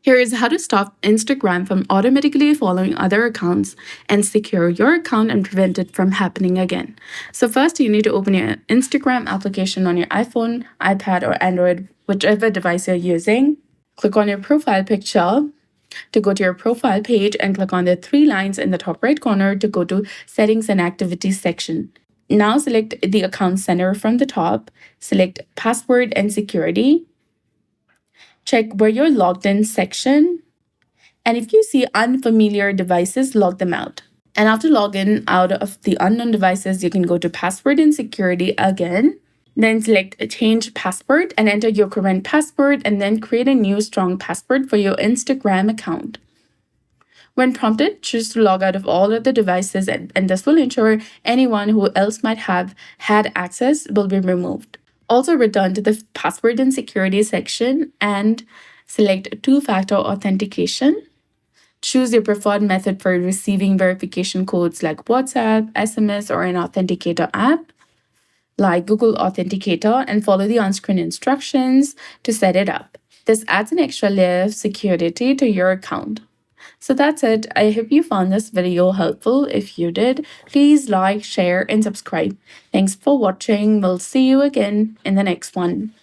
Here is how to stop Instagram from automatically following other accounts and secure your account and prevent it from happening again. So first, you need to open your Instagram application on your iPhone, iPad, or Android, whichever device you're using. Click on your profile picture to go to your profile page and click on the three lines in the top right corner to go to Settings and Activities section. Now select the account center from the top, select Password and Security, check where you're logged in section, and if you see unfamiliar devices, log them out. And after login out of the unknown devices, you can go to Password and Security again. Then select Change Password and enter your current password, and then create a new strong password for your Instagram account. When prompted, choose to log out of all of the devices, and this will ensure anyone who else might have had access will be removed. Also return to the Password and Security section and select Two-Factor Authentication. Choose your preferred method for receiving verification codes like WhatsApp, SMS, or an authenticator app like Google Authenticator, and follow the on-screen instructions to set it up. This adds an extra layer of security to your account. So that's it. I hope you found this video helpful. If you did, please like, share, and subscribe. Thanks for watching. We'll see you again in the next one.